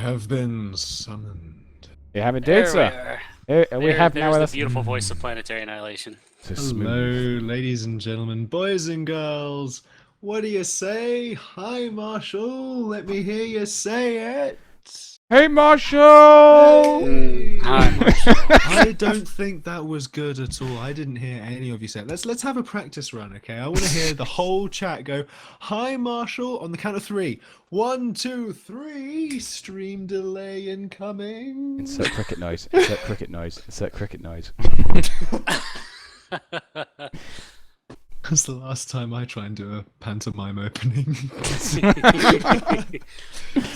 have been summoned. You have indeed, sir. We have now the beautiful voice of Planetary Annihilation. Hello, ladies and gentlemen, boys and girls. What do you say? Hi, Marshall. Let me hear you say it. Hey, Marshall! Hey. Hi, Marshall. I don't think that was good at all. I didn't hear any of you say it. Let's have a practice run, okay? I want to hear the whole chat go, "Hi, Marshall," on the count of 3. 1, 2, 3. Stream delay incoming. Insert cricket noise. Insert cricket noise. Insert cricket noise. That's the last time I try and do a pantomime opening.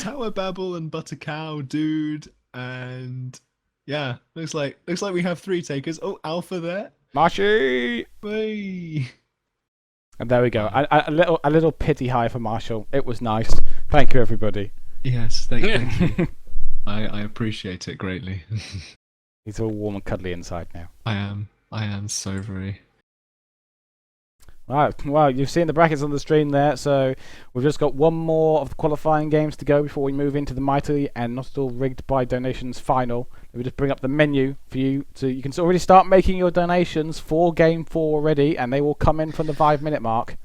Tower Babble and Butter Cow, dude, and yeah, looks like we have 3 takers. Oh, Alpha there. Marshy! Hey. And there we go. A little pity high for Marshall. It was nice. Thank you, everybody. Yes, thank you. I appreciate it greatly. He's all warm and cuddly inside now. I am so very. Right, well, you've seen the brackets on the stream there, so we've just got one more of the qualifying games to go before we move into the mighty and not at all rigged by donations final. We just bring up the menu for you, so you can already start making your donations for Game 4 already, and they will come in from the 5-minute mark.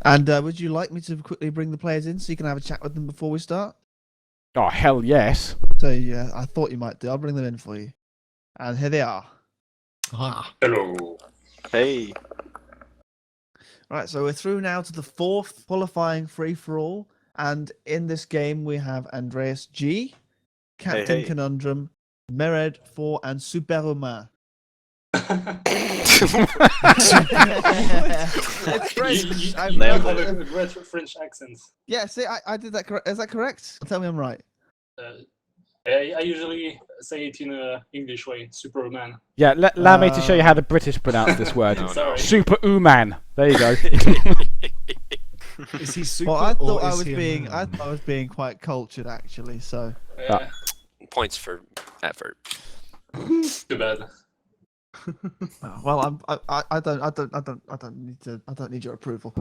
And would you like me to quickly bring the players in so you can have a chat with them before we start? Oh, hell yes. So yeah, I thought you might do. I'll bring them in for you. And here they are. Ah. Hello. Hey. Right, so we're through now to the 4th qualifying free-for-all. And in this game, we have AndreasG, CaptainConundrum, Mered 4, and Superouman. It's French. You I don't have a great French accent. Yeah, see, I did that correct. Is that correct? Tell me I'm right. I usually say it in an English way, Superman. Yeah, allow me to show you how the British pronounce this word. Sorry. Superouman. There you go. Is he super? Well, I thought or I is was he a being, man? I thought I was being quite cultured actually. So Points for effort. Too bad. well, I don't need your approval.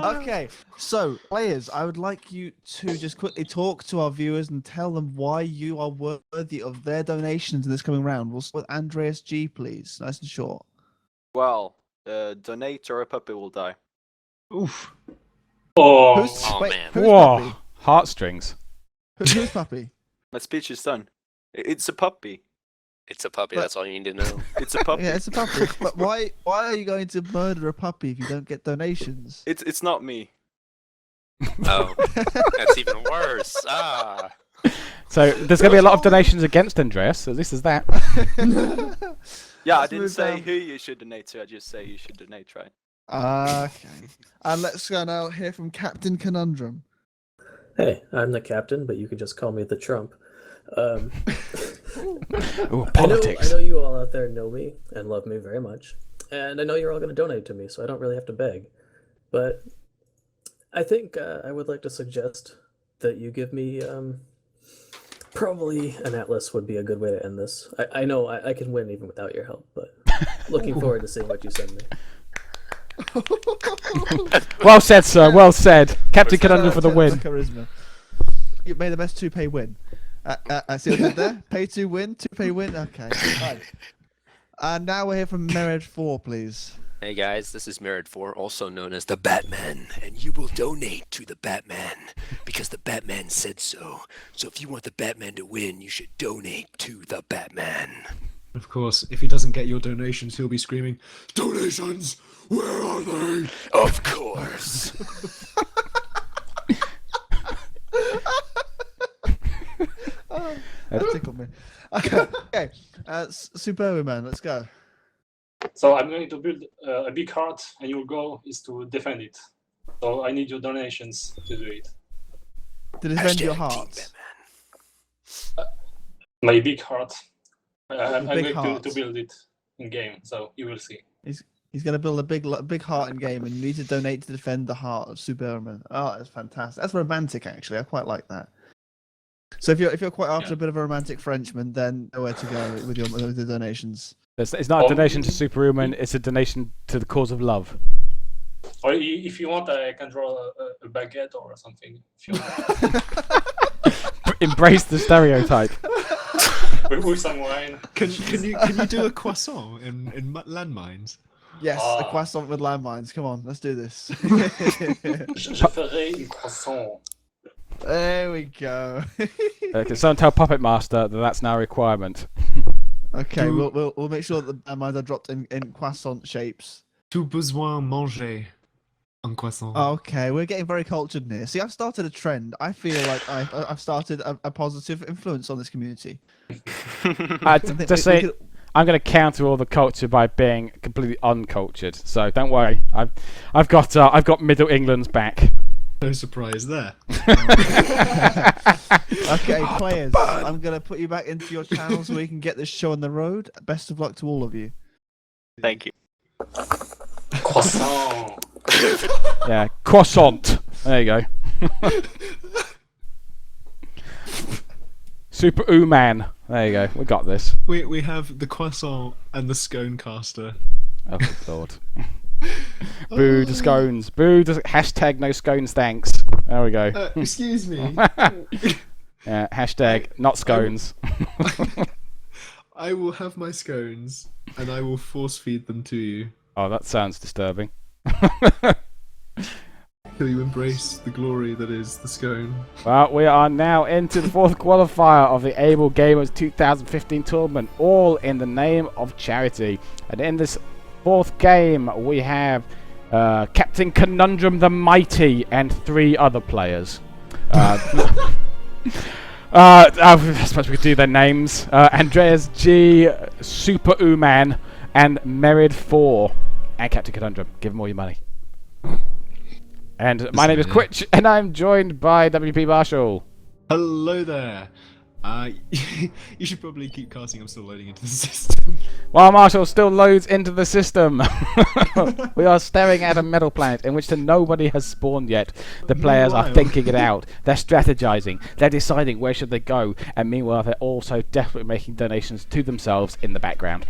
Okay, so players, I would like you to just quickly talk to our viewers and tell them why you are worthy of their donations in this coming round. We'll start with AndreasG, please. Nice and short. Well, donate or a puppy will die. Oof. Oh, man. Who's Whoa. puppy? Heartstrings. Who's puppy? My speech is done. It's a puppy. It's a puppy, But- that's all you need to know. It's a puppy. Yeah, it's a puppy. But why are you going to murder a puppy if you don't get donations? It's not me. Oh, that's even worse. Ah. So there's going to be a lot of donations against Andreas, so this is that. Yeah, I Let's didn't move say down. who you should donate to. I just say you should donate, right? Okay. And let's go now hear from Captain Conundrum. Hey, I'm the captain, but you can just call me the Trump. Ooh, I politics. know you all out there know me and love me very much, and I know you're all going to donate to me, so I don't really have to beg. But I think I would like to suggest that you give me probably an atlas would be a good way to end this. I know I can win even without your help, but looking forward to seeing what you send me. Well said, sir. Well said. Captain Conundrum for the win. Charisma. You made the best 2-pay win. I see what I did there. Pay 2 win, 2-pay win. Okay. Fine. And now we're here from Mered 4, please. Hey guys, this is Merid 4, also known as the Batman, and you will donate to the Batman because the Batman said so. So if you want the Batman to win, you should donate to the Batman. Of course, if he doesn't get your donations, he'll be screaming, "Donations! Where are they?" Of course. That tickled me. Okay. Superman, let's go. So I'm going to build a big heart, and your goal is to defend it. So I need your donations to do it. To defend your Hashtag heart. Team Batman. My big heart. I'm big going heart. to build it in game, so you will see. He's going to build a big heart in game, and you need to donate to defend the heart of Superman. Oh, that's fantastic. That's romantic, actually. I quite like that. So if you're quite after a bit of a romantic Frenchman, then know where to go with the donations. It's not a donation to Superwoman, it's a donation to the cause of love. Or if you want, I can draw a baguette or something. If you want. Embrace the stereotype. with some wine. Can you do a croissant in landmines? Yes, a Ah. croissant with landmines. Come on, let's do this. Je ferai une croissant. There we go. Can someone tell Puppet Master that that's now a requirement? Okay, we'll make sure that the landmines are dropped in croissant shapes. Tout besoin manger un croissant. Okay, we're getting very cultured here. See, I've started a trend. I feel like I've started a positive influence on this community. Just say, I'm going to counter all the culture by being completely uncultured. So don't worry, I've got Middle England's back. No surprise there. Okay, players, I'm gonna put you back into your channel so we can get this show on the road. Best of luck to all of you. Thank you. Croissant. Yeah, croissant. There you go. Superouman. There you go. We got this. We have the croissant and the scone caster. Oh good lord. Boo to scones. Boo to hashtag no scones thanks. There we go. Excuse me. Yeah, hashtag not scones. I will have my scones and I will force feed them to you. Oh, that sounds disturbing. Till you embrace the glory that is the scone. Well, we are now into the fourth qualifier of the Ablegamers 2015 tournament, all in the name of charity. And in this fourth game, we have CaptainConundrum the Mighty and 3 other players. I suppose we could do their names. AndreasG, Superouman, and Merid4, and CaptainConundrum. Give them all your money. And my name is Quitch, and I'm joined by WPMarshall. Hello there. You should probably keep casting. I'm still loading into the system. While Marshall still loads into the system, we are staring at a metal planet in which nobody has spawned yet. The players are thinking it out. They're strategizing. They're deciding where should they go. And meanwhile, they're also desperately making donations to themselves in the background.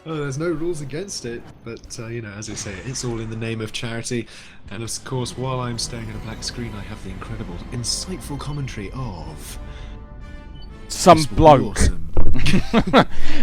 Oh, there's no rules against it, but you know, as I say, it's all in the name of charity. And of course, while I'm staring at a black screen, I have the incredible, insightful commentary of Some This will be bloke. awesome.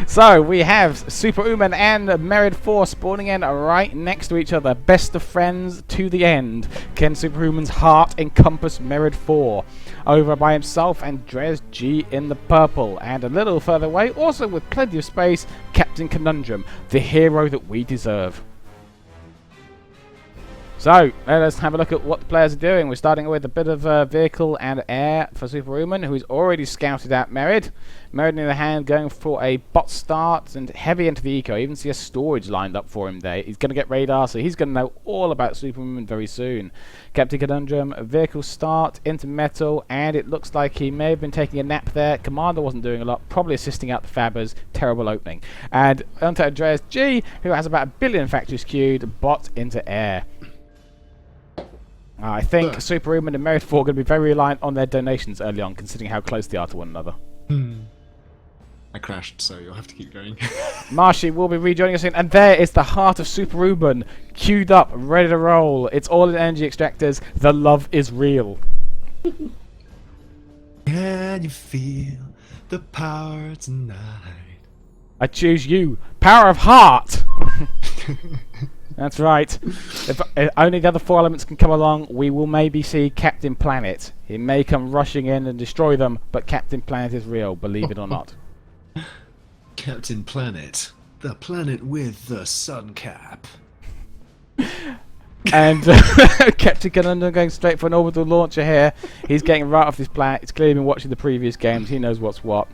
So we have Superouman and Merid4 spawning in right next to each other. Best of friends to the end. Can Superouman's heart encompass Merid4? Over by himself, AndreasG in the purple. And a little further away, also with plenty of space, CaptainConundrum, the hero that we deserve. So, let us have a look at what the players are doing. We're starting with a bit of vehicle and air for Superouman, who's already scouted out Merid. Merid, on the other hand, going for a bot start and heavy into the eco. I even see a storage lined up for him there. He's going to get radar, so he's going to know all about Superouman very soon. CaptainConundrum, vehicle start into metal, and it looks like he may have been taking a nap there. Commander wasn't doing a lot, probably assisting out the Fabbers. Terrible opening. And onto AndreasG, who has about 1 billion factories queued, bot into air. I think Superouman and Merid4 are going to be very reliant on their donations early on, considering how close they are to one another. I crashed, so you'll have to keep going. Marshy will be rejoining us soon, and there is the heart of Superouman, queued up, ready to roll. It's all in energy extractors. The love is real. Can you feel the power tonight? I choose you, power of heart. That's right. If only the other 4 elements can come along, we will maybe see Captain Planet. He may come rushing in and destroy them, but Captain Planet is real, believe it or not. Captain Planet, the planet with the sun cap. And CaptainConundrum going straight for an orbital launcher here. He's getting right off this planet. He's clearly been watching the previous games. He knows what's what.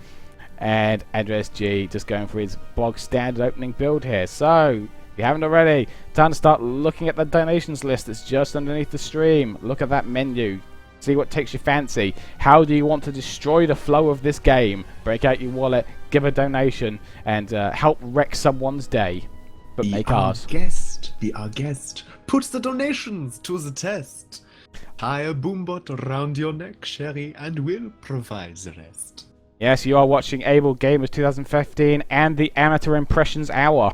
And AndreasG just going for his bog standard opening build here. So, if you haven't already, time to start looking at the donations list that's just underneath the stream. Look at that menu. See what takes your fancy. How do you want to destroy the flow of this game? Break out your wallet, give a donation, and help wreck someone's day. But make ours. Our guest puts the donations to the test. Tie a boombot around your neck, Sherry, and we'll provide the rest. Yes, you are watching Ablegamers 2015 and the Amateur Impressions Hour.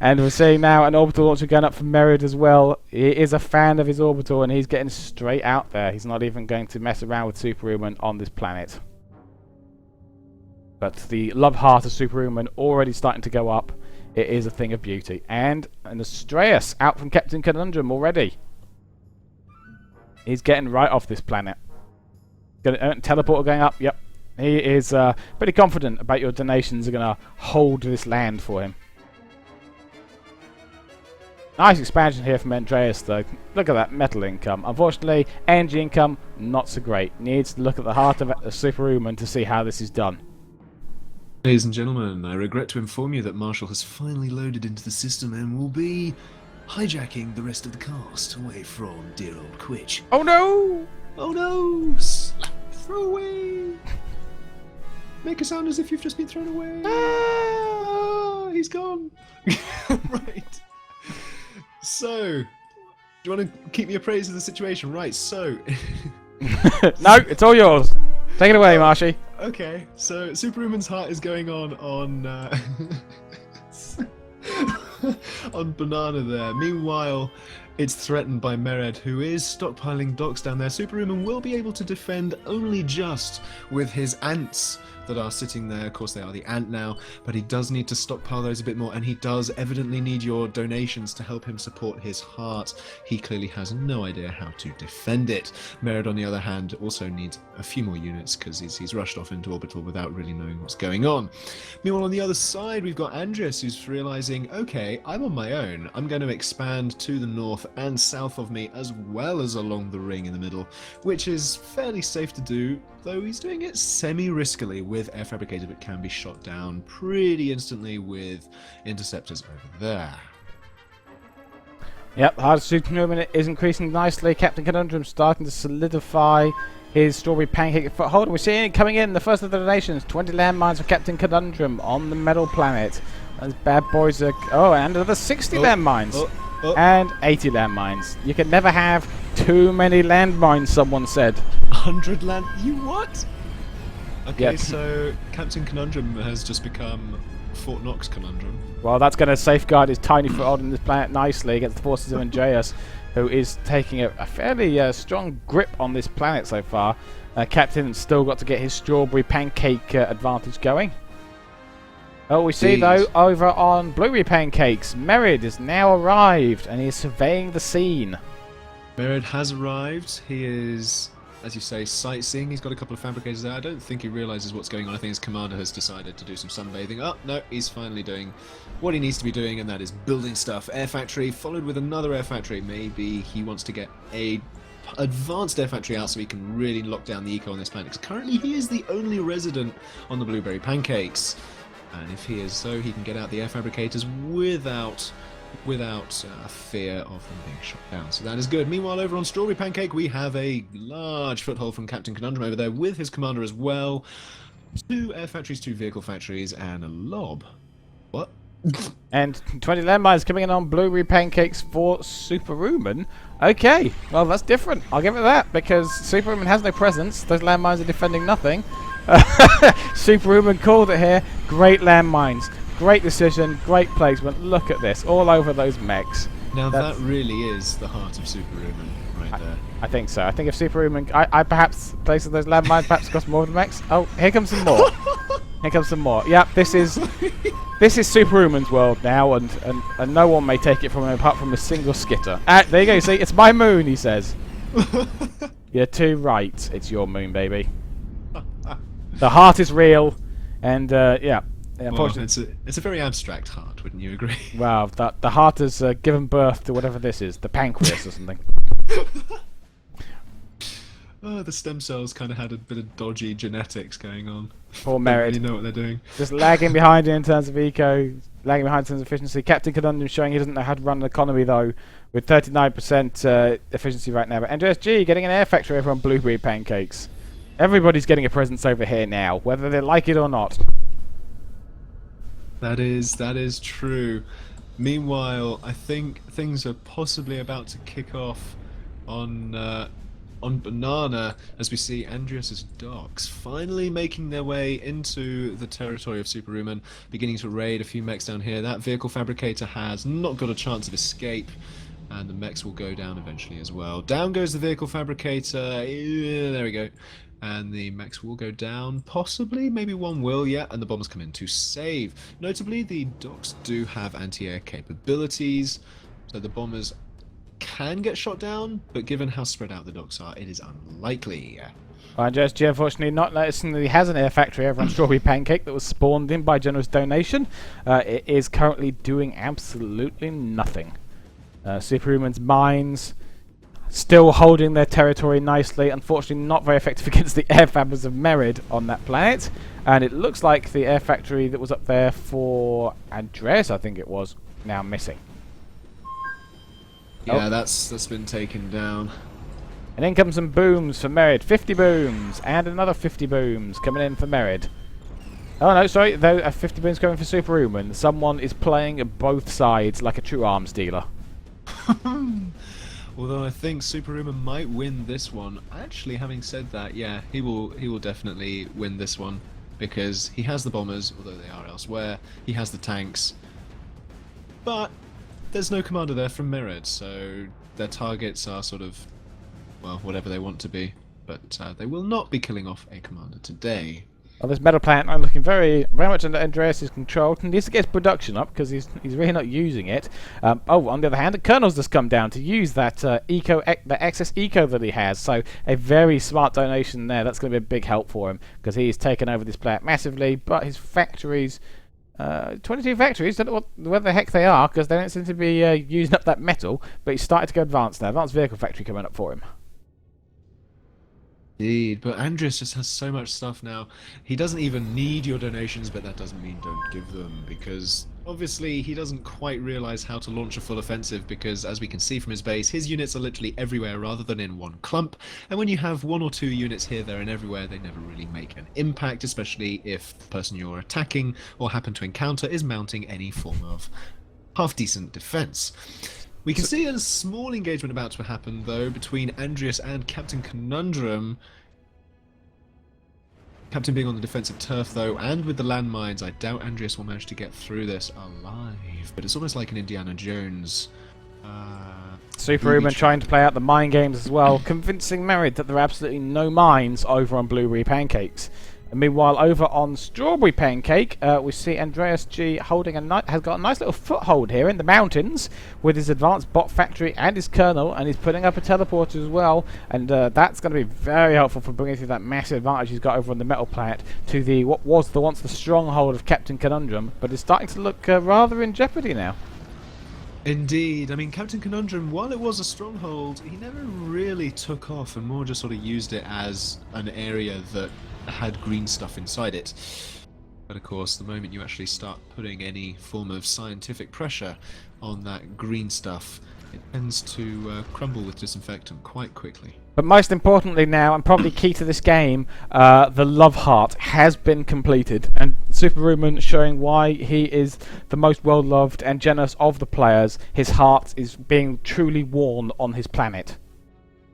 And we're seeing now an orbital launcher going up from Merid as well. He is a fan of his orbital, and he's getting straight out there. He's not even going to mess around with Superouman on this planet. But the love heart of Superouman already starting to go up. It is a thing of beauty. And an Andreas out from CaptainConundrum already. He's getting right off this planet. Teleporter going up. Yep. He is pretty confident about your donations are going to hold this land for him. Nice expansion here from Andreas, though. Look at that metal income. Unfortunately, energy income, not so great. Needs to look at the heart of Superouman to see how this is done. Ladies and gentlemen, I regret to inform you that Marshall has finally loaded into the system and will be hijacking the rest of the cast away from dear old Quitch. Oh no! Oh no! Slap, throw away! Make a sound as if you've just been thrown away. Ah, he's gone. Right. So, do you want to keep me appraised of the situation? Right, so... No, it's all yours. Take it away, Marshy. Okay, so Superouman's heart is going on on Banana there. Meanwhile, it's threatened by Mered, who is stockpiling docks down there. Superouman will be able to defend only just with his ants that are sitting there. Of course, they are the ant now, but he does need to stockpile those a bit more, and he does evidently need your donations to help him support his heart. He clearly has no idea how to defend it. Mered, on the other hand, also needs a few more units because he's rushed off into orbital without really knowing what's going on. Meanwhile, on the other side, we've got Andreas, who's realizing, okay, I'm on my own. I'm going to expand to the north and south of me, as well as along the ring in the middle, which is fairly safe to do, though he's doing it semi-riskily with air fabricator, but can be shot down pretty instantly with interceptors over there. Yep, hard Superouman is increasing nicely. CaptainConundrum starting to solidify his strawberry pancake foothold. We're seeing it coming in, the first of the donations. 20 landmines for CaptainConundrum on the metal planet. Those bad boys are... Oh, and another 60 landmines. And 80 landmines. You can never have too many landmines, someone said. 100 land... You what? Okay, Yep. so CaptainConundrum has just become Fort Knox Conundrum. Well, that's going to safeguard his tiny foothold on this planet nicely against the forces of Andreas, who is taking a fairly strong grip on this planet so far. Captain's still got to get his strawberry pancake advantage going. Oh, we see, though, over on blueberry pancakes, Merid is now arrived, and he is surveying the scene. Mered has arrived. He is, as you say, sightseeing. He's got a couple of fabricators there. I don't think he realizes what's going on. I think his commander has decided to do some sunbathing. Oh, no, he's finally doing what he needs to be doing, and that is building stuff. Air factory, followed with another air factory. Maybe he wants to get a advanced air factory out so he can really lock down the eco on this planet. Because currently he is the only resident on the blueberry pancakes. And if he is so, he can get out the air fabricators without fear of them being shot down. So that is good. Meanwhile, over on Strawberry Pancake, we have a large foothold from CaptainConundrum over there with his commander as well. 2 air factories, 2 vehicle factories, and a lob. What? And 20 landmines coming in on blueberry pancakes for Superouman. Okay, well, that's different. I'll give it that, because Superouman has no presence. Those landmines are defending nothing. Superouman called it here. Great landmines. Great decision. Great placement. Look at this. All over those mechs. Now that really is the heart of Superouman right there. I think so. I think if Superouman... I perhaps places those landmines perhaps cost more than mechs. Oh, here comes some more. Here comes some more. Yep, this is Superouman's world now, and no one may take it from him apart from a single skitter. There you go. See, it's my moon, he says. You're too right. It's your moon, baby. The heart is real, and yeah. Unfortunately, well, it's a very abstract heart, wouldn't you agree? Wow, the heart has given birth to whatever this is, the pancreas or something. Oh, the stem cells kind of had a bit of dodgy genetics going on. Poor Don't Merid. really know what they're doing. Just lagging behind in terms of eco, lagging behind in terms of efficiency. CaptainConundrum showing he doesn't know how to run an economy, though, with 39% efficiency right now. But AndreasG getting an air factory over on blueberry pancakes. Everybody's getting a presence over here now, whether they like it or not. That is true. Meanwhile, I think things are possibly about to kick off on on banana as we see Andreas's docks finally making their way into the territory of Superouman, beginning to raid a few mechs down here. That vehicle fabricator has not got a chance of escape, and the mechs will go down eventually as well. Down goes the vehicle fabricator. Yeah, there we go. And the mechs will go down, possibly, maybe one will, yeah, and the bombers come in to save. Notably, the docks do have anti-air capabilities, so the bombers can get shot down, but given how spread out the docks are, it is unlikely. AndreasG unfortunately not noticing that he has an air factory over on Strawberry Pancake that was spawned in by generous donation. It is currently doing absolutely nothing. Superouman's mines still holding their territory nicely. Unfortunately not very effective against the air fabbers of Merid on that planet. And it looks like the air factory that was up there for Andreas, I think it was, now missing. Yeah, that's been taken down. And in comes some booms for Merid. 50 booms. And another 50 booms coming in for Merid. Oh no, sorry. 50 booms coming for Superouman. Someone is playing both sides like a true arms dealer. Although I think Superouman might win this one. Actually, having said that, yeah, he will definitely win this one. Because he has the bombers, although they are elsewhere. He has the tanks. But there's no commander there from Merid, so their targets are sort of, well, whatever they want to be. But they will not be killing off a commander today. Well, this metal plant I'm looking very much under Andreas' control. He needs to get his production up because he's really not using it. Oh, on the other hand, the Colonel's just come down to use that the excess eco that he has. So a very smart donation there. That's going to be a big help for him because he's taken over this plant massively. But his factories, 22 factories, don't know where the heck they are because they don't seem to be using up that metal. But he's started to go advanced now. Advanced vehicle factory coming up for him. Indeed, but Andreas just has so much stuff now. He doesn't even need your donations, but that doesn't mean don't give them, because obviously he doesn't quite realise how to launch a full offensive, because as we can see from his base, his units are literally everywhere rather than in one clump, and when you have one or two units here, there and everywhere, they never really make an impact, especially if the person you're attacking or happen to encounter is mounting any form of half-decent defence. We can see a small engagement about to happen, though, between Andreas and CaptainConundrum. Captain being on the defensive turf, though, and with the landmines, I doubt Andreas will manage to get through this alive. But it's almost like an Indiana Jones. Superouman trying to play out the mine games as well, convincing Merid that there are absolutely no mines over on Blueberry Pancakes. And meanwhile, over on Strawberry Pancake, we see AndreasG holding has got a nice little foothold here in the mountains with his advanced bot factory and his kernel, and he's putting up a teleporter as well. And that's going to be very helpful for bringing through that massive advantage he's got over on the metal planet to the what was once the stronghold of CaptainConundrum, but is starting to look rather in jeopardy now. Indeed. I mean, CaptainConundrum, while it was a stronghold, he never really took off and more just sort of used it as an area that had green stuff inside it. But of course, the moment you actually start putting any form of scientific pressure on that green stuff, it tends to crumble with disinfectant quite quickly. But most importantly now, and probably key to this game, the Love Heart has been completed, and Superouman showing why he is the most well-loved and generous of the players. His heart is being truly worn on his planet.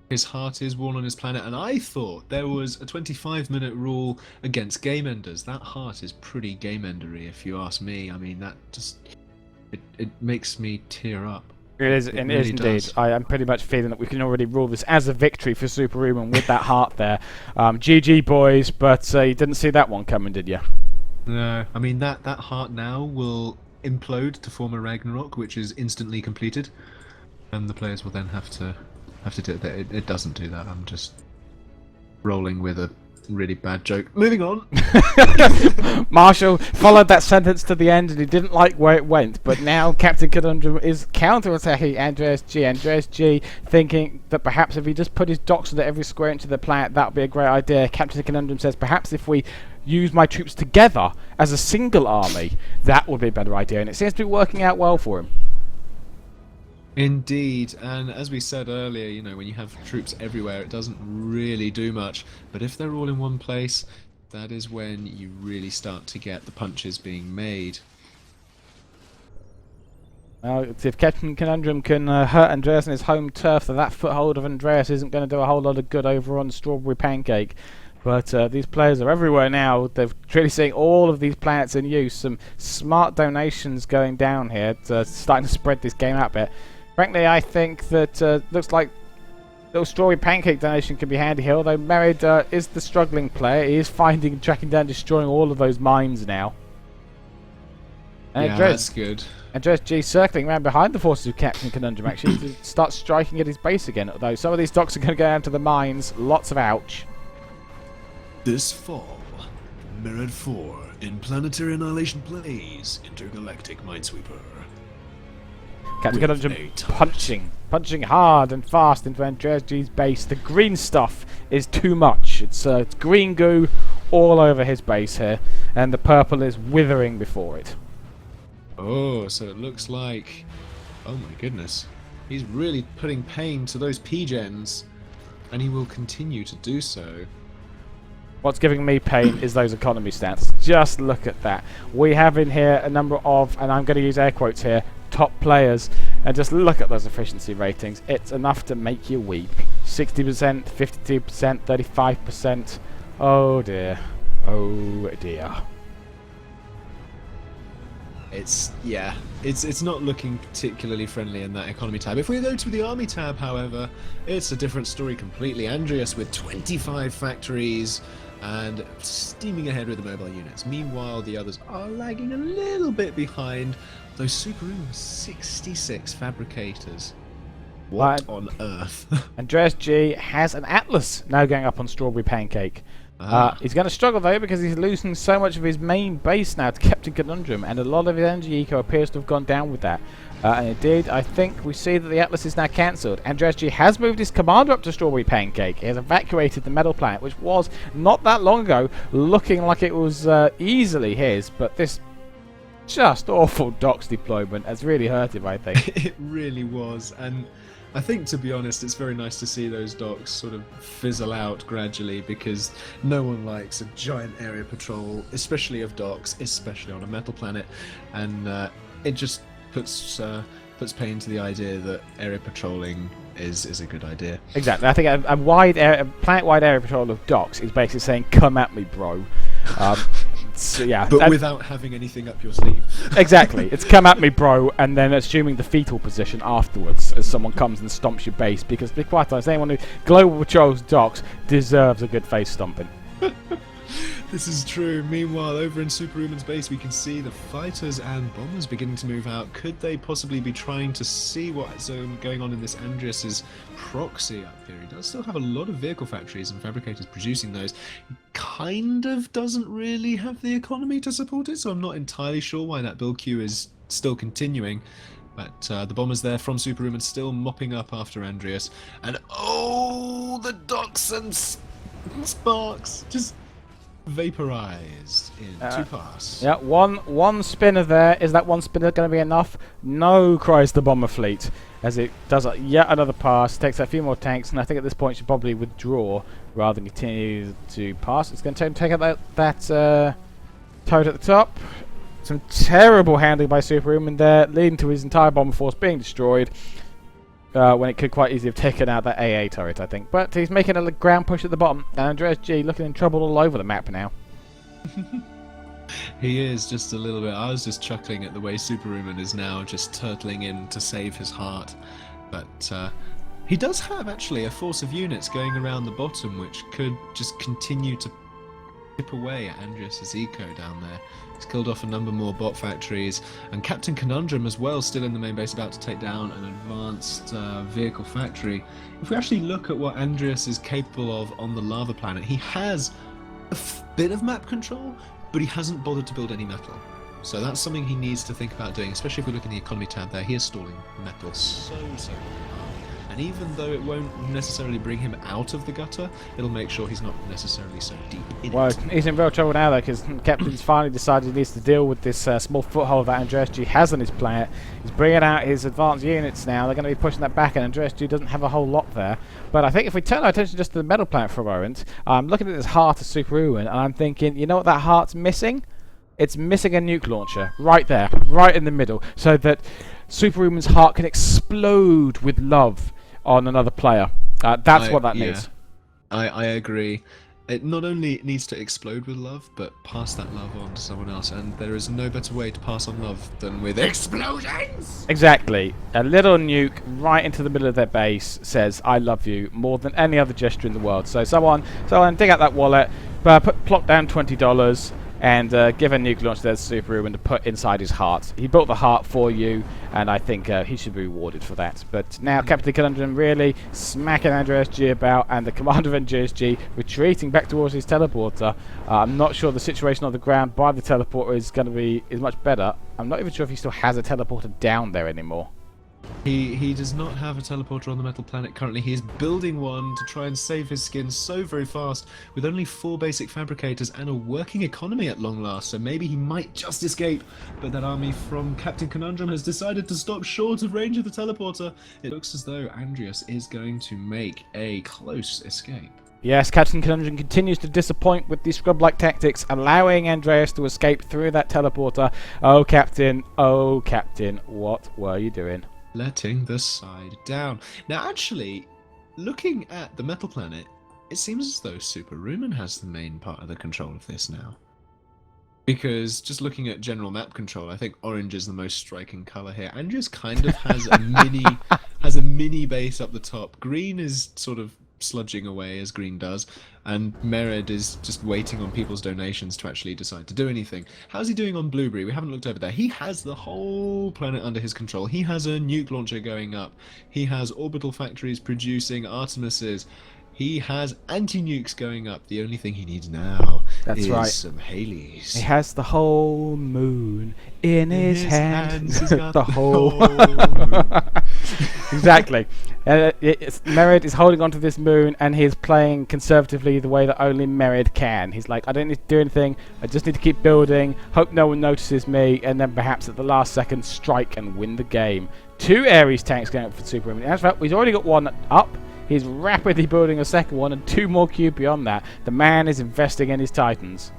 His heart is worn on his planet, and I thought there was a 25-minute rule against game enders. That heart is pretty game endery, if you ask me. I mean, that just it makes me tear up. It is indeed. I am pretty much feeling that we can already rule this as a victory for Superouman with that heart there. GG boys, but you didn't see that one coming, did you? No, I mean that heart now will implode to form a Ragnarok, which is instantly completed, and the players will then have to do that. It doesn't do that. I'm just rolling with a really bad joke. Moving on. Marshall followed that sentence to the end and he didn't like where it went, but now CaptainConundrum is counter-attacking AndreasG. AndreasG thinking that perhaps if he just put his docks into every square inch of the planet, that would be a great idea. CaptainConundrum says perhaps if we use my troops together as a single army, that would be a better idea, and it seems to be working out well for him. Indeed, and as we said earlier, you know, when you have troops everywhere, it doesn't really do much. But if they're all in one place, that is when you really start to get the punches being made. If Captain Conundrum can hurt Andreas in his home turf, then that foothold of Andreas isn't going to do a whole lot of good over on Strawberry Pancake. But these players are everywhere now. They're really seeing all of these planets in use. Some smart donations going down here, starting to spread this game out a bit. Frankly, I think that looks like little Strawberry Pancake donation can be handy here, although Merid is the struggling player. He is finding, tracking down, destroying all of those mines now. And Yeah, that's good. AndreasG circling around behind the forces of Captain Conundrum, actually, to start striking at his base again. Although some of these docks are going to go down to the mines. Lots of ouch. This fall, Merid 4 in Planetary Annihilation plays Intergalactic Minesweeper. Captain With Conundrum a turret. punching hard and fast into AndreasG's base. The green stuff is too much. It's green goo all over his base here, and the purple is withering before it. Oh, so it looks like... Oh my goodness. He's really putting pain to those P-gens, and he will continue to do so. What's giving me pain is those economy stats. Just look at that. We have in here a number of, and I'm going to use air quotes here, top players, and just look at those efficiency ratings. It's enough to make you weep. 60%, 52%, 35%. Oh dear. Oh dear. It's not looking particularly friendly in that economy tab. If we go to the army tab, however, it's a different story completely. Andreas with 25 factories and steaming ahead with the mobile units. Meanwhile, the others are lagging a little bit behind. Those Superouman 66 fabricators. What on earth? AndreasG has an Atlas now going up on Strawberry Pancake. He's going to struggle though because he's losing so much of his main base now to Captain Conundrum, and a lot of his energy eco appears to have gone down with that. And indeed, I think we see that the Atlas is now cancelled. AndreasG has moved his commander up to Strawberry Pancake. He has evacuated the metal planet, which was not that long ago looking like it was easily his, but this just awful docks deployment has really hurt him, I think. It really was, and I think, to be honest, it's very nice to see those docks sort of fizzle out gradually, because no one likes a giant area patrol, especially of docks, especially on a metal planet, and it just puts pain to the idea that area patrolling is a good idea. Exactly. I think a planet-wide area patrol of docks is basically saying, "Come at me, bro." So, yeah, but without having anything up your sleeve. Exactly. It's "come at me, bro," and then assuming the fetal position afterwards as someone comes and stomps your base, because to be quite honest, anyone who global patrols docks deserves a good face stomping. This is true. Meanwhile, over in Superouman's base, we can see the fighters and bombers beginning to move out. Could they possibly be trying to see what's going on in this Andreas's proxy up here? He does still have a lot of vehicle factories and fabricators producing those. He kind of doesn't really have the economy to support it, so I'm not entirely sure why that build queue is still continuing. But the bombers there from Superouman still mopping up after Andreas. And oh, the docks and sparks just vaporized in 2 pass. Yeah, one spinner there. Is that one spinner going to be enough? No, cries the bomber fleet, as it does yet another pass, takes a few more tanks, and I think at this point should probably withdraw rather than continue to pass. It's going to take out that turret at the top. Some terrible handling by Superouman there, leading to his entire bomber force being destroyed. When it could quite easily have taken out that AA turret, I think. But he's making a ground push at the bottom, and AndreasG looking in trouble all over the map now. He is, just a little bit. I was just chuckling at the way Superouman is now just turtling in to save his heart. But he does have, actually, a force of units going around the bottom, which could just continue to chip away at Andreas' eco down there. He's killed off a number more bot factories, and Captain Conundrum as well, still in the main base, about to take down an advanced vehicle factory. If we actually look at what Andreas is capable of on the lava planet, he has a bit of map control, but he hasn't bothered to build any metal. So that's something he needs to think about doing, especially if we look in the economy tab there. He is stalling metal so hard. And even though it won't necessarily bring him out of the gutter, it'll make sure he's not necessarily so deep in Well, it. he's in real trouble now, though, because Captain's finally decided he needs to deal with this small foothold that AndreasG has on his planet. He's bringing out his advanced units now. They're going to be pushing that back, and AndreasG doesn't have a whole lot there. But I think if we turn our attention just to the metal planet for a moment, I'm looking at this heart of Superouman, and I'm thinking, you know what that heart's missing? it's missing a nuke launcher right there, right in the middle, so that Superwoman's heart can explode with love on another player. That's what that needs. I agree. It not only needs to explode with love, but pass that love on to someone else. And there is no better way to pass on love than with explosions! Exactly. A little nuke right into the middle of their base says, I love you, more than any other gesture in the world. So someone dig out that wallet, plop down $20, and give a nuke launch to their Superwoman to put inside his heart. He built the heart for you, and I think he should be rewarded for that. But now CaptainConundrum really smacking AndreasG about, and the commander of AndreasG retreating back towards his teleporter. I'm not sure the situation on the ground by the teleporter is much better. I'm not even sure if he still has a teleporter down there anymore. He does not have a teleporter on the metal planet currently. He is building one to try and save his skin so very fast, with only 4 basic fabricators and a working economy at long last, so maybe he might just escape. But that army from CaptainConundrum has decided to stop short of range of the teleporter. It looks as though Andreas is going to make a close escape. Yes, CaptainConundrum continues to disappoint with these scrub-like tactics, allowing Andreas to escape through that teleporter. Oh, Captain, what were you doing? Letting the side down. Now, actually, looking at the metal planet, it seems as though Superouman has the main part of the control of this now. Because just looking at general map control, I think orange is the most striking color here. Andreas kind of has a mini base up the top. Green is sort of sludging away as green does, and Merid is just waiting on people's donations to actually decide to do anything. How's he doing on Blueberry? We haven't looked over there. He has the whole planet under his control. He has a nuke launcher going up. He has orbital factories producing Artemises. He has anti-nukes going up. The only thing he needs now is some Haleys. He has the whole moon in his hands. He's got the whole moon. Exactly. Merid is holding onto this moon, and he's playing conservatively the way that only Merid can. He's like, I don't need to do anything. I just need to keep building, hope no one notices me, and then perhaps at the last second strike and win the game. 2 Ares tanks going up for Superwoman. In fact, he's already got one up. He's rapidly building a second one, and 2 more cube beyond that. The man is investing in his Titans.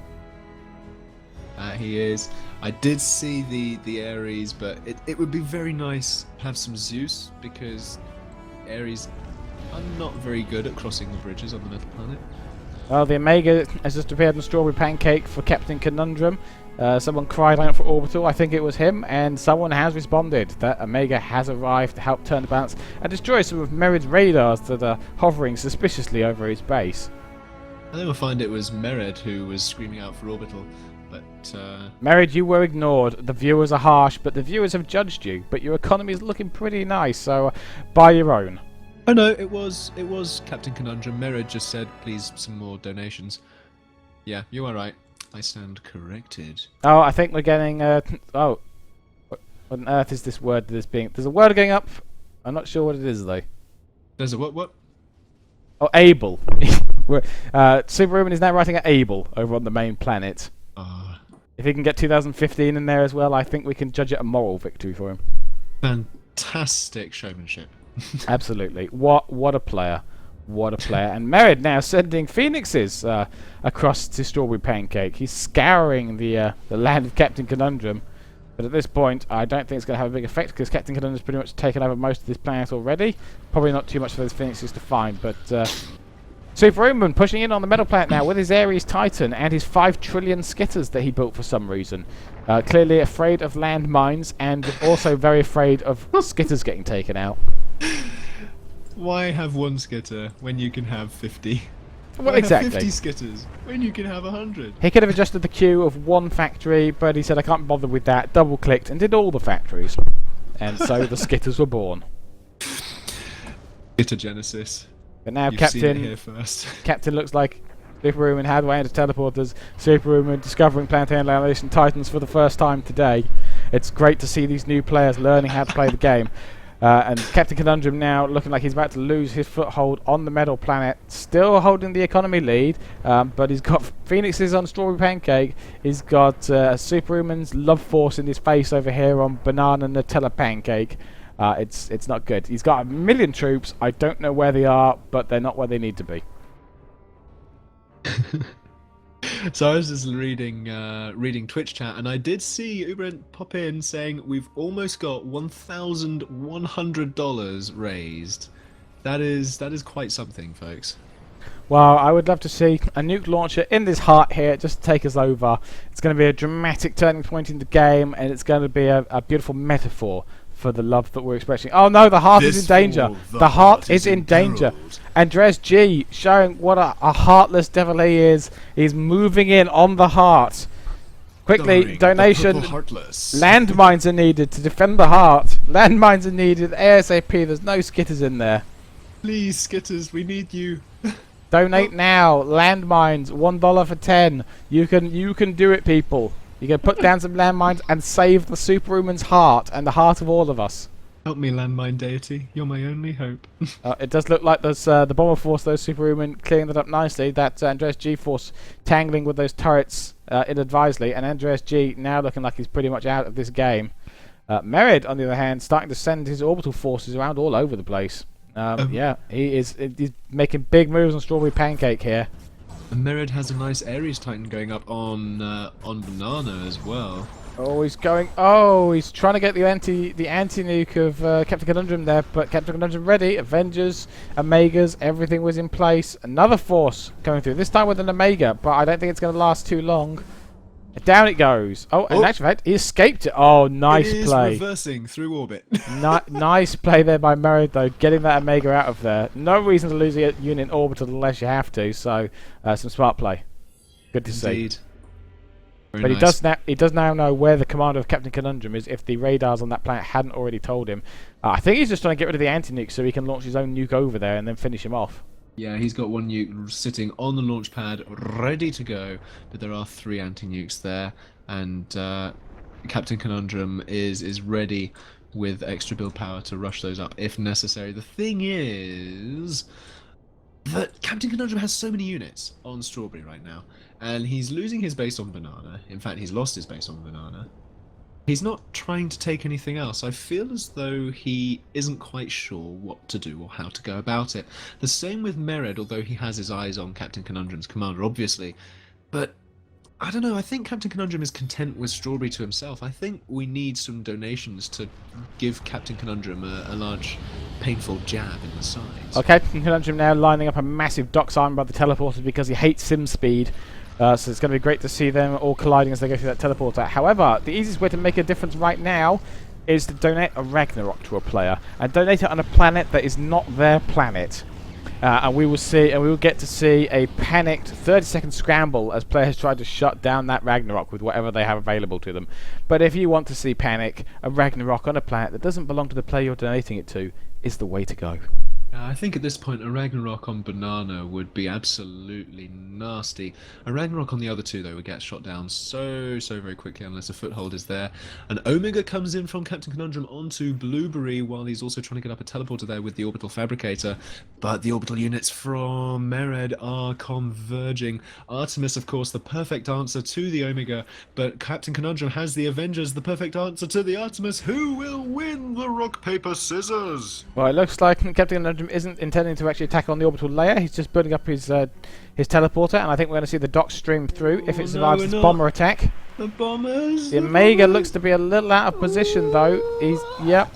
He is. I did see the Ares, but it would be very nice to have some Zeus, because Ares are not very good at crossing the bridges on the metal planet. Well, the Omega has just appeared in Strawberry Pancake for CaptainConundrum. Someone cried out for Orbital, I think it was him, and someone has responded. That Omega has arrived to help turn the balance and destroy some of Merid's radars that are hovering suspiciously over his base. I think we'll find it was Merid who was screaming out for Orbital, but... Merid, you were ignored. The viewers are harsh, but the viewers have judged you. But your economy is looking pretty nice, so buy your own. Oh no, it was CaptainConundrum. Merid just said, please, some more donations. Yeah, you are right. I stand corrected. Oh, I think we're getting, oh. What on earth is this word that is being... There's a word going up. I'm not sure what it is, though. There's a what? Oh, Able. Superwoman is now writing at Able over on the main planet. If he can get 2015 in there as well, I think we can judge it a moral victory for him. Fantastic showmanship. Absolutely. What a player. What a player. And Merid now sending Phoenixes across to Strawberry Pancake. He's scouring the land of CaptainConundrum. But at this point, I don't think it's going to have a big effect, because CaptainConundrum's pretty much taken over most of this planet already. Probably not too much for those Phoenixes to find, but... Superouman pushing in on the metal planet now with his Ares Titan and his 5 trillion skitters that he built for some reason. Clearly afraid of landmines, and also very afraid of skitters getting taken out. Why have 1 skitter when you can have 50? Well, Why exactly. have 50 skitters when you can have 100? He could have adjusted the queue of 1 factory, but he said, I can't bother with that. Double-clicked and did all the factories. And so the skitters were born. Skitter Genesis. But now You've seen it here first. Captain looks like Superouman had way into teleporters. Superouman discovering Planetary Annihilation Titans for the first time today. It's great to see these new players learning how to play the game. And CaptainConundrum now looking like he's about to lose his foothold on the metal planet. Still holding the economy lead, but he's got Phoenixes on Strawberry Pancake. He's got Superouman's love force in his face over here on Banana Nutella Pancake. It's not good. He's got 1 million troops. I don't know where they are, but they're not where they need to be. So I was just reading Twitch chat, and I did see Ubrent pop in saying we've almost got $1,100 raised. That is quite something, folks. Well, I would love to see a nuke launcher in this heart here just to take us over. It's going to be a dramatic turning point in the game, and it's going to be a beautiful metaphor for the love that we're expressing. Oh no, the heart is in danger. The heart is in danger. AndreasG showing what a heartless devil he is. He's moving in on the heart. Quickly, donation. Landmines are needed to defend the heart. Landmines are needed ASAP. There's no skitters in there. Please, skitters, we need you. Donate now. Landmines, $1 for 10. You can do it, people. You can put down some landmines and save the Superouman's heart and the heart of all of us. Help me, landmine deity. You're my only hope. It does look like there's the bomber force, those Superouman clearing that up nicely. That AndreasG force tangling with those turrets inadvisedly, and AndreasG now looking like he's pretty much out of this game. Merid, on the other hand, starting to send his orbital forces around all over the place. Yeah, he's making big moves on Strawberry Pancake here. Merid has a nice Ares Titan going up on Banana as well. Oh, he's going. Oh, he's trying to get the anti-nuke of CaptainConundrum there, but CaptainConundrum ready. Avengers, Omegas, everything was in place. Another force coming through. This time with an Omega, but I don't think it's going to last too long. Down it goes. Oh, in actual fact, he escaped it. Oh, nice play. It is reversing through orbit. Nice play there by Merid, though, getting that Omega out of there. No reason to lose a unit in orbital unless you have to, so some smart play. Good to see. Very But nice. he does now know where the commander of CaptainConundrum is if the radars on that planet hadn't already told him. I think he's just trying to get rid of the anti-nuke so he can launch his own nuke over there and then finish him off. Yeah, he's got one nuke sitting on the launch pad, ready to go, but there are 3 anti-nukes there, and CaptainConundrum is ready with extra build power to rush those up if necessary. The thing is that CaptainConundrum has so many units on Strawberry right now, and he's losing his base on Banana. In fact, he's lost his base on Banana. He's not trying to take anything else. I feel as though he isn't quite sure what to do or how to go about it. The same with Merid, although he has his eyes on CaptainConundrum's commander, obviously. But, I don't know, I think CaptainConundrum is content with Strawberry to himself. I think we need some donations to give CaptainConundrum a large, painful jab in the sides. Okay, CaptainConundrum now lining up a massive dock sign by the teleporters because he hates sim speed. So it's going to be great to see them all colliding as they go through that teleporter. However, the easiest way to make a difference right now is to donate a Ragnarok to a player, and donate it on a planet that is not their planet. And we will get to see a panicked 30-second scramble as players try to shut down that Ragnarok with whatever they have available to them. But if you want to see panic, a Ragnarok on a planet that doesn't belong to the player you're donating it to is the way to go. I think at this point a Ragnarok on Banana would be absolutely nasty. A Ragnarok on the other two, though, would get shot down so very quickly unless a foothold is there. An Omega comes in from CaptainConundrum onto Blueberry while he's also trying to get up a teleporter there with the Orbital Fabricator. But the orbital units from Merid are converging. Artemis, of course, the perfect answer to the Omega, but CaptainConundrum has the Avengers, the perfect answer to the Artemis. Who will win the rock, paper, scissors? Well, it looks like CaptainConundrum isn't intending to actually attack on the orbital layer. He's just building up his teleporter, and I think we're going to see the dock stream through if it survives this bomber attack. The bombers. The Omega looks to be a little out of position, though. Yep.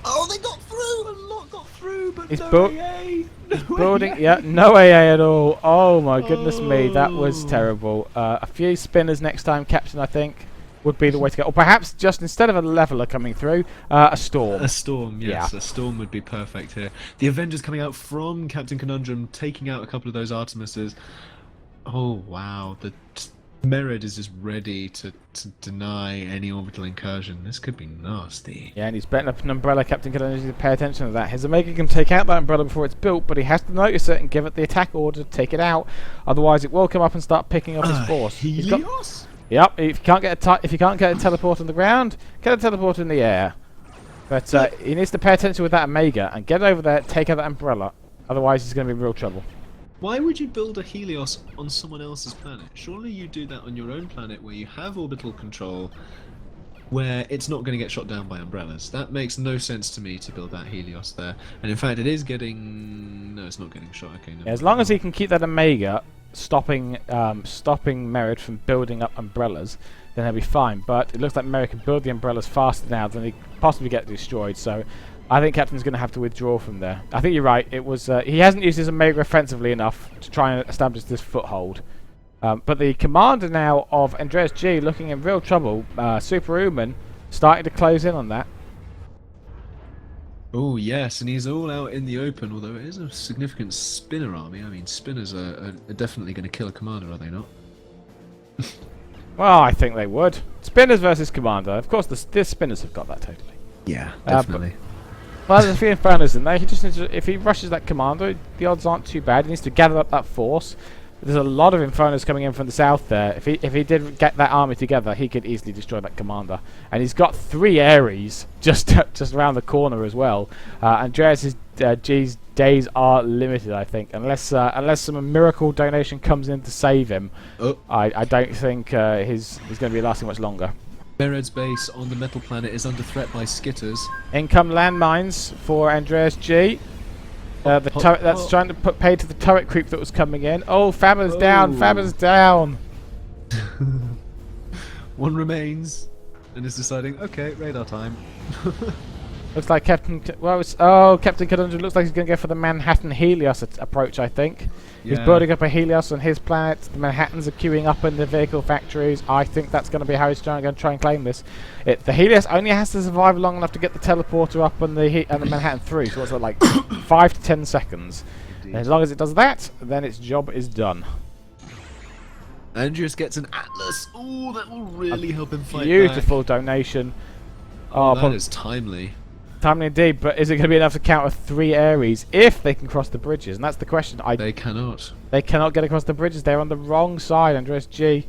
Oh, they got through. A lot got through, but He's no AA. He's building. Yeah, no AA at all. Oh my goodness me, that was terrible. A few spinners next time, Captain. I think would be the way to go. Or perhaps just instead of a leveler coming through, a storm. A storm, yes. Yeah. A storm would be perfect here. The Avengers coming out from CaptainConundrum, taking out a couple of those Artemises. Oh, wow. The Merid is just ready to deny any orbital incursion. This could be nasty. Yeah, and he's betting up an umbrella. CaptainConundrum needs to pay attention to that. His Omega can take out that umbrella before it's built, but he has to notice it and give it the attack order to take it out. Otherwise, it will come up and start picking up his force. Helios? Yep, if you can't get a teleport on the ground, get a teleport in the air. But he needs to pay attention with that Omega and get over there, take out that umbrella. Otherwise, he's going to be in real trouble. Why would you build a Helios on someone else's planet? Surely you do that on your own planet where you have orbital control, where it's not going to get shot down by umbrellas. That makes no sense to me to build that Helios there. And in fact, it is getting... No, it's not getting shot. Okay, no. Yeah, as long as he can keep that Omega stopping Merid from building up umbrellas, then he'll be fine. But it looks like Merid can build the umbrellas faster now than he possibly get destroyed. So I think Captain's going to have to withdraw from there. I think you're right. It was he hasn't used his Omega offensively enough to try and establish this foothold. But the commander now of AndreasG looking in real trouble. Superouman starting to close in on that. Oh yes, and he's all out in the open, although it is a significant spinner army. I mean, spinners are definitely going to kill a commander, are they not? Well, I think they would. Spinners versus commander. Of course, the spinners have got that totally. Yeah, definitely. Well, there's a few infernos in there. He just needs to, if he rushes that commander, the odds aren't too bad. He needs to gather up that force. There's a lot of infernos coming in from the south there. If he did get that army together, he could easily destroy that commander. And he's got 3 Ares just around the corner as well. Andreas's G's days are limited, I think, unless some miracle donation comes in to save him. I don't think he's going to be lasting much longer. Mered's base on the metal planet is under threat by skitters. Income landmines for AndreasG. The turret that's trying to put pay to the turret creep that was coming in. Oh, Faber's down! Faber's down! One remains, and is deciding, okay, radar time. Looks like CaptainConundrum looks like he's going to go for the Manhattan Helios approach, I think. Yeah. He's building up a Helios on his planet. The Manhattans are queuing up in the vehicle factories. I think that's going to be how he's going to try and claim this. The Helios only has to survive long enough to get the teleporter up and the Manhattan through, so it's like 5 to 10 seconds. And as long as it does that, then its job is done. Andreas gets an Atlas. Oh, that will really help him fight Beautiful donation. Oh, that is timely. Timely indeed, but is it going to be enough to counter 3 Ares if they can cross the bridges? And that's the question. They cannot. They cannot get across the bridges. They're on the wrong side. AndreasG.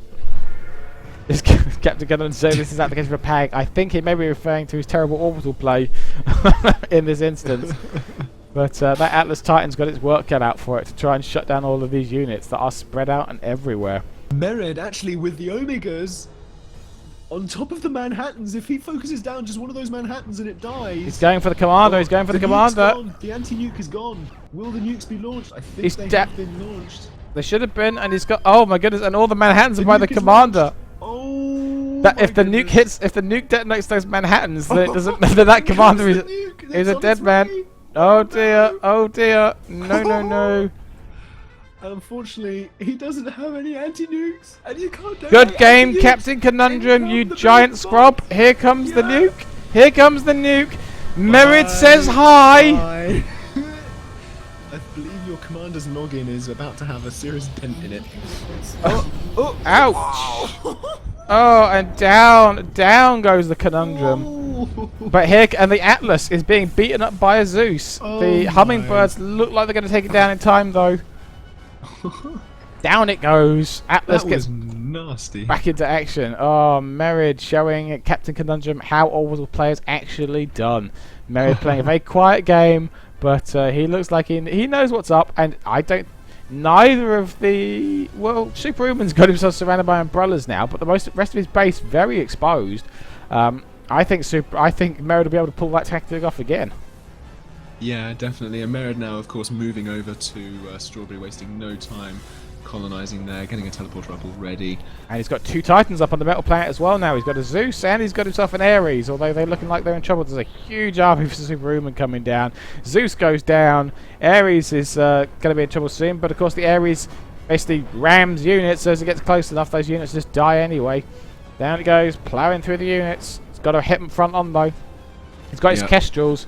CaptainConundrum saying this is application for Pag. I think he may be referring to his terrible orbital play in this instance. But that Atlas Titan's got its work cut out for it to try and shut down all of these units that are spread out and everywhere. Merid actually with the Omegas on top of the Manhattans. If he focuses down just one of those Manhattans and it dies. He's going for the commander. He's going for the commander. The anti-nuke is gone. Will the nukes be launched? I think they have been launched. They should have been, and he's got. Oh my goodness! And all the Manhattans are by the commander. Oh. If the nuke detonates those Manhattans, then it doesn't. Then that commander is a dead man. Oh dear! Oh dear! No! No! No! Unfortunately, he doesn't have any anti-nukes, and you can't. Good game, CaptainConundrum, you giant scrub. Here comes the nuke. Here comes the nuke. Merid says hi. I believe your commander's login is about to have a serious dent in it. Oh! Ouch! Oh, and down goes the Conundrum. But here, and the Atlas is being beaten up by a Zeus. The hummingbirds look like they're going to take it down in time, though. Down it goes. Atlas gets nasty. Back into action. Oh, Merid showing CaptainConundrum how orbital play is actually done. Merid playing a very quiet game, but he looks like he knows what's up, and I don't. Neither of the Superouman's got himself surrounded by umbrellas now, but the rest of his base very exposed. I think Merid will be able to pull that tactic off again. Yeah, definitely. And Merid now, of course, moving over to Strawberry, wasting no time colonizing there, getting a teleporter up already. And he's got 2 Titans up on the metal planet as well now. He's got a Zeus and he's got himself an Ares, although they're looking like they're in trouble. There's a huge army for Superouman coming down. Zeus goes down. Ares is going to be in trouble soon, but of course the Ares basically rams units, so as it gets close enough, those units just die anyway. Down it goes, ploughing through the units. It's got a hit front on though. He's got his Kestrels.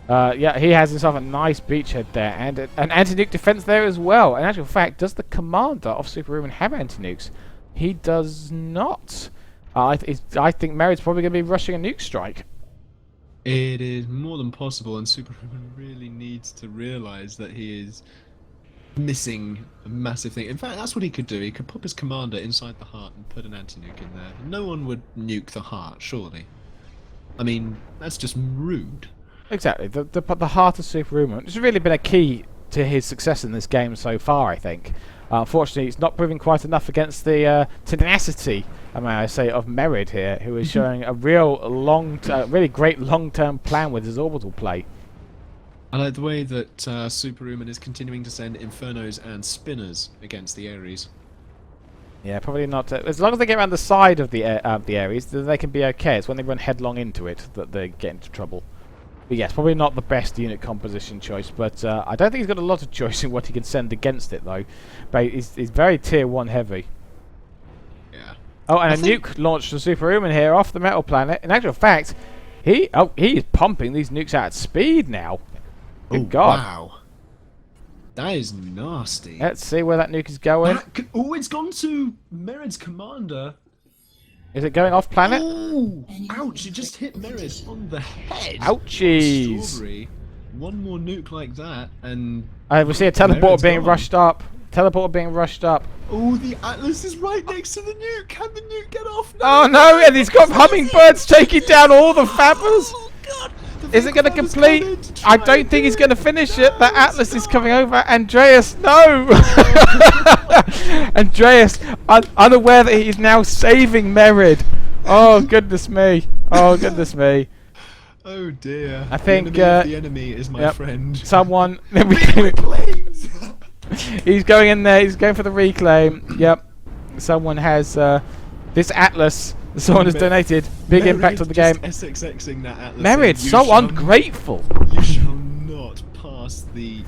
Yeah, he has himself a nice beachhead there, and an anti-nuke defense there as well. In actual fact, does the commander of Superouman have anti-nukes? He does not. I think Merid's probably going to be rushing a nuke strike. It is more than possible, and Superouman really needs to realize that he is missing a massive thing. In fact, that's what he could do. He could pop his commander inside the heart and put an anti-nuke in there. No one would nuke the heart, surely. I mean, that's just rude. Exactly. The heart of Superouman has really been a key to his success in this game so far, I think. Unfortunately, it's not proving quite enough against the tenacity, may I say, of Merid here, who is showing a real really great long-term plan with his orbital play. I like the way that Superouman is continuing to send Infernos and Spinners against the Ares. Yeah, probably not. As long as they get around the side of the Ares, then they can be okay. It's when they run headlong into it that they get into trouble. But yes, probably not the best unit composition choice, but I don't think he's got a lot of choice in what he can send against it, though. But he's very tier 1 heavy. Yeah. Oh, and a nuke launched from Superouman here off the metal planet. In actual fact, he is pumping these nukes out at speed now. Good God. Wow. That is nasty. Let's see where that nuke is going. Oh, it's gone to Merid's commander. Is it going off planet? Oh, ouch, it just hit Merid on the head. Ouchies. Strawberry. One more nuke like that, and... We see a teleporter Merid's being gone. rushed up. Teleporter being rushed up. Oh, the Atlas is right next to the nuke. Can the nuke get off? Oh no, and he's got hummingbirds taking down all the fappers. Oh, God. Is it going to complete? I don't think he's going to finish it. The Atlas is coming over. Andreas, no! Andreas, unaware that he's now saving Merid. Oh, goodness me. Oh, goodness me. Oh, dear. I think, the enemy is my yep. friend. Someone... Reclaims. He's going in there. He's going for the reclaim. Yep. Someone has... this Atlas... Someone has donated. Big impact on the game. SXXing that Atlas. Merid, so ungrateful. You shall not pass the...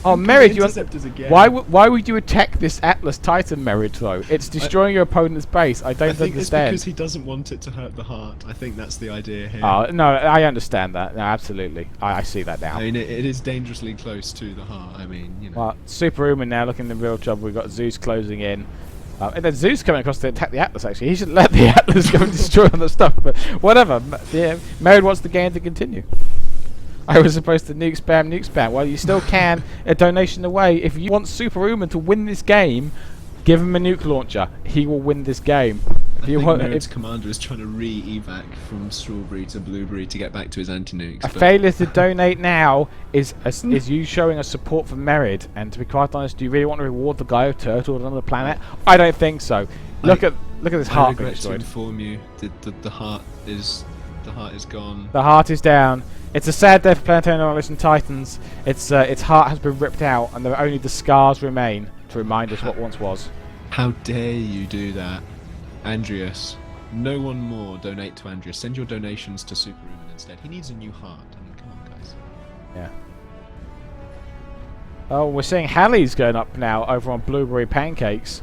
Oh, Merid, you interceptors again. why would you attack this Atlas Titan, Merid, though? It's destroying your opponent's base. I don't I think understand. it's because he doesn't want it to hurt the heart. I think that's the idea here. Oh, no, I understand that. No, absolutely. I see that now. I mean, it is dangerously close to the heart. I mean, you know. Well, Superouman now looking in real trouble. We've got Zeus closing in. And then Zeus coming across to attack the Atlas, actually. He should let the Atlas go and destroy all the stuff, but whatever. Merid wants the game to continue. I was supposed to nuke spam. Well, you still can a donation away. If you want Superouman to win this game, give him a nuke launcher. He will win this game. I think Merid's commander is trying to re-evac from Strawberry to Blueberry to get back to his anti-nukes. A failure to donate now is you showing a support for Merid. And to be quite honest, do you really want to reward the guy who turtled on the planet? I don't think so. Look at this heart being regret to destroyed. inform you that the heart is gone. The heart is down. It's a sad day for Planetary Annihilation Titans. Its heart has been ripped out, and only the scars remain to remind us what once was. How dare you do that, Andreas? No one more donate to Andreas. Send your donations to Superouman instead. He needs a new heart. I mean, come on, guys. Yeah. Oh, we're seeing Halley's going up now over on Blueberry Pancakes.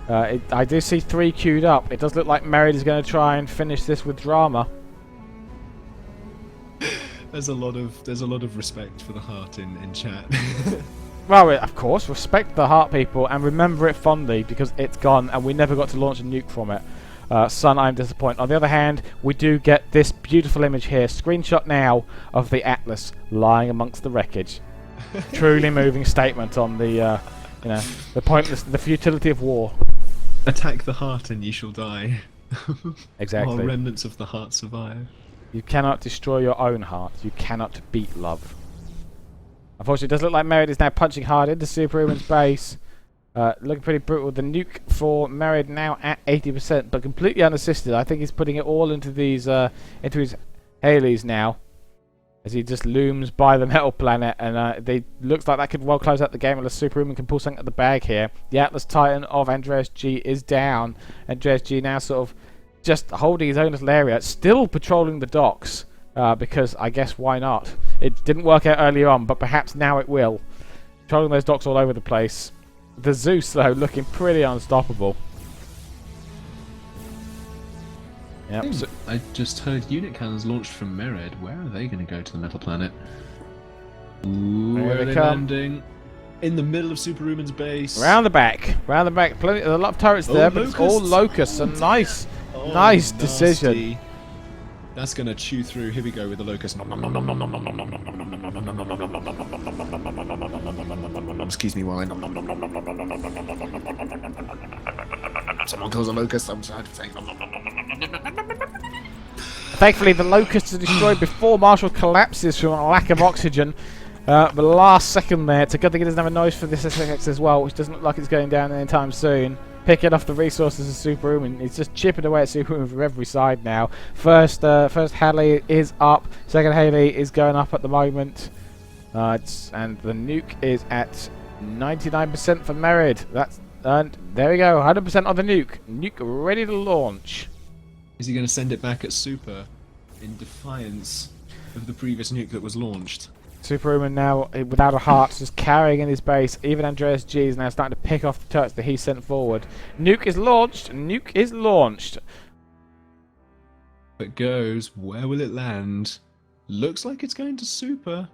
I do see 3 queued up. It does look like Merid is going to try and finish this with drama. There's a lot of respect for the heart in chat. Well, of course, respect the heart, people, and remember it fondly because it's gone and we never got to launch a nuke from it. Son, I'm disappointed. On the other hand, we do get this beautiful image here, screenshot now of the Atlas lying amongst the wreckage. Truly moving statement on the, the futility of war. Attack the heart and ye shall die. Exactly. While remnants of the heart survive. You cannot destroy your own heart. You cannot beat love. Unfortunately, it does look like Merid is now punching hard into Superouman's base. Looking pretty brutal. The nuke for Merid now at 80%, but completely unassisted. I think he's putting it all into these, into his Haleys now, as he just looms by the metal planet. And they looks like that could well close out the game unless Superouman can pull something out the bag here. The Atlas Titan of AndreasG is down. AndreasG now sort of just holding his own little area, still patrolling the docks. Because I guess why not? It didn't work out earlier on, but perhaps now it will. Patrolling those docks all over the place. The Zeus, though, looking pretty unstoppable. Yep. So I just heard unit cannons launched from Merid. Where are they going to go to the metal planet? Ooh, where are they landing? In the middle of Superouman's base. Round the back. Round the back. Plenty, there's a lot of turrets there, but it's all locusts. A nice, nice decision. That's going to chew through. Here we go with the locust. Excuse me while I... Someone calls a locust. I'm sorry to say. Thankfully, the locusts are destroyed before Marshall collapses from a lack of oxygen. The last second there. It's a good thing it doesn't have a noise for this SX as well, which doesn't look like it's going down anytime soon. Picking off the resources of Superouman. He's just chipping away at Superouman from every side now. First Halley is up. Second Halley is going up at the moment. And the nuke is at 99% for Merid. And there we go, 100% on the nuke. Nuke ready to launch. Is he going to send it back at Super in defiance of the previous nuke that was launched? Superouman now, without a heart, just carrying in his base. Even AndreasG is now starting to pick off the turrets that he sent forward. Nuke is launched. Nuke is launched. It goes. Where will it land? Looks like it's going to Super.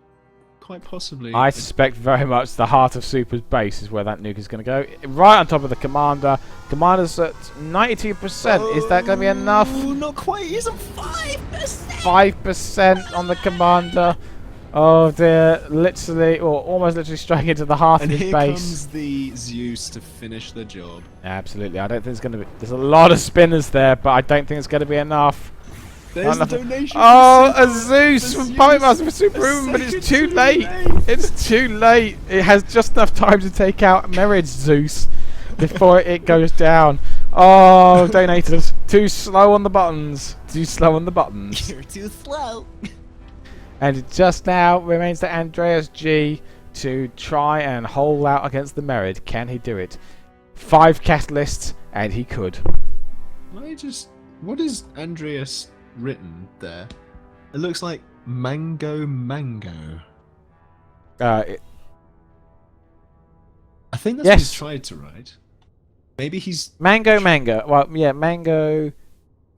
Quite possibly. I suspect very much the heart of Super's base is where that nuke is going to go. Right on top of the commander. Commander's at 92%. Is that going to be enough? Not quite. He's at 5%. 5% on the commander. Oh dear, literally, or almost literally striking into the heart And of his here base. comes the Zeus to finish the job. Absolutely, I don't think it's going to be... There's a lot of spinners there, but I don't think it's going to be enough. There's the Not enough. donation. Oh, for a Super. Zeus The from Puppet Master for Zeus. Superouman, but A it's second too late. It's too late. It has just enough time to take out Merid's Zeus before it goes down. Oh, donators. Too slow on the buttons. Too slow on the buttons. You're too slow. And it just now remains to AndreasG to try and hold out against the Merid. Can he do it? 5 catalysts, and he could. What is Andreas written there? It looks like mango. I think that's what Yes. he's tried to write. Maybe he's... Mango. Well, yeah, Mango.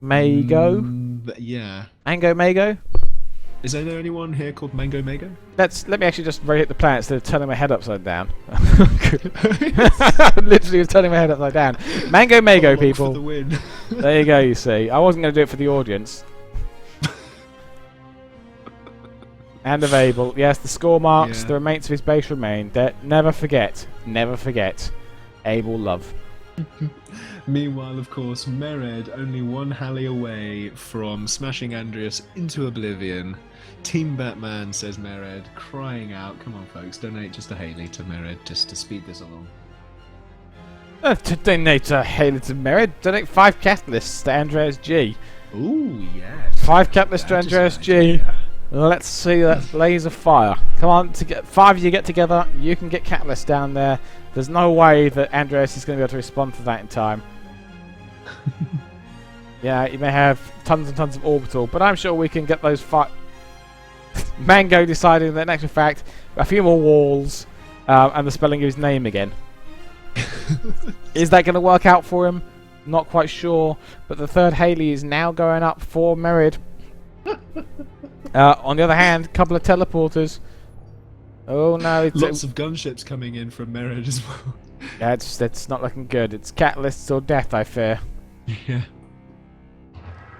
Mago. Yeah. Mango Mago. Is there anyone here called Mango Mago? Let me actually just rotate the planet instead of turning my head upside down. Literally was turning my head upside down. Mango Mago, For the people. win. There you go, you see. I wasn't going to do it for the audience. And of Abel. Yes, the score marks, Yeah. the remains of his base remain. Never forget. Never forget. Abel love. Meanwhile, of course, Mered only one Halley away from smashing Andreas into oblivion. Team Batman, says Mered, crying out. Come on, folks, donate just a Haley to Mered just to speed this along. To donate a Halo to Merid, donate 5 catalysts to AndreasG. Ooh, yes. 5 catalysts to That is an AndreasG. idea. Let's see that blaze of fire. Come on, 5 of you get together, you can get catalysts down there. There's no way that Andreas is going to be able to respond to that in time. Yeah, you may have tons and tons of orbital, but I'm sure we can get those 5... Mango deciding that in actual fact, a few more walls, and the spelling of his name again. Is that going to work out for him? Not quite sure, but the third Haley is now going up for Merid. On the other hand, a couple of teleporters. Oh no, Lots of gunships coming in from Mered as well. yeah, it's not looking good. It's catalysts or death, I fear. Yeah.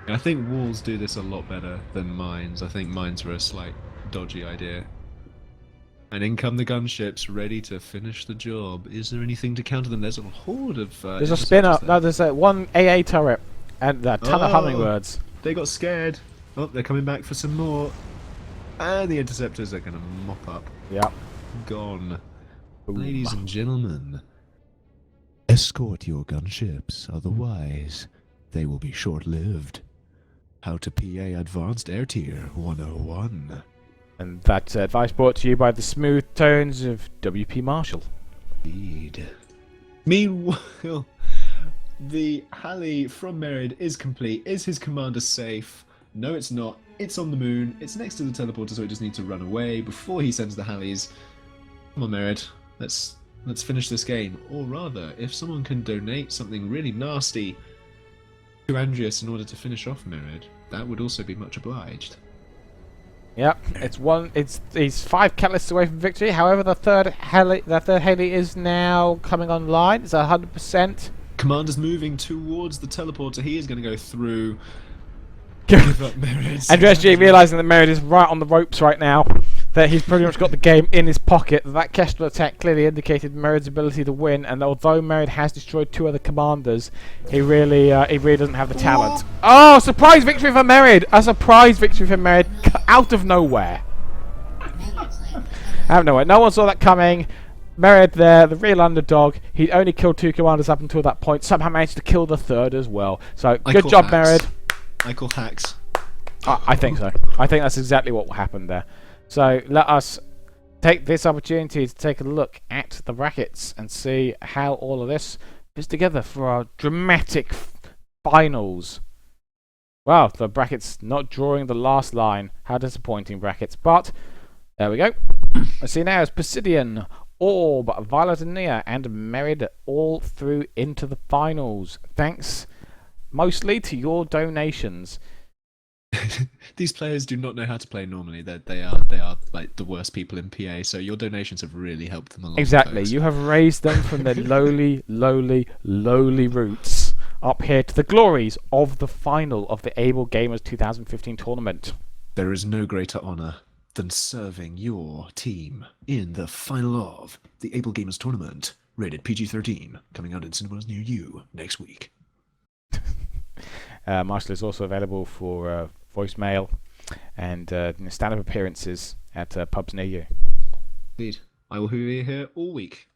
I think walls do this a lot better than mines. I think mines were a slight dodgy idea. And in come the gunships, ready to finish the job. Is there anything to counter them? There's a horde of... There's a spinner. No, there's one AA turret. And a ton of Oh. hummingbirds. They got scared. Oh, they're coming back for some more. And the interceptors are going to mop up. Yep. Gone. Boom. Ladies and gentlemen, escort your gunships, otherwise they will be short-lived. How to PA Advanced Air Tier 101. And that advice brought to you by the smooth tones of WPMarshall. Indeed. Meanwhile, the Halley from Merid is complete. Is his commander safe? No, it's not. It's on the moon. It's next to the teleporter, so it just needs to run away before he sends the Halleys. Come on, Merid. Let's finish this game. Or rather, if someone can donate something really nasty to Andreas in order to finish off Merid, that would also be much obliged. Yep, he's 5 catalysts away from victory. However, the third Haley is now coming online. It's 100%. Commander's moving towards the teleporter. He is going to go through. Give up Merid. AndreasG realising that Merid is right on the ropes right now, that he's pretty much got the game in his pocket. That Kestrel attack clearly indicated Merid's ability to win, and although Merid has destroyed 2 other commanders, he really doesn't have the talent. Oh, surprise victory for Merid! A surprise victory for Merid out of nowhere. Out of nowhere. No one saw that coming. Merid there, the real underdog. He only killed 2 commanders up until that point. Somehow managed to kill the third as well. So good job, Merid. I call hacks. I think so. I think that's exactly what happened there. So let us take this opportunity to take a look at the brackets and see how all of this fits together for our dramatic finals. Wow, the brackets not drawing the last line. How disappointing, brackets. But there we go. Let's see now is Pisidian, Orb, Violet and Nia, and Merid all through into the finals. Thanks mostly to your donations. These players do not know how to play normally. They are like the worst people in PA. So your donations have really helped them a lot. Exactly. Folks. You have raised them from their lowly roots up here to the glories of the final of the Ablegamers 2015 tournament. There is no greater honour than serving your team in the final of the Ablegamers tournament, rated PG-13, coming out in cinemas near you next week. Marshall is also available for voicemail and stand-up appearances at pubs near you. Indeed. I will be here all week.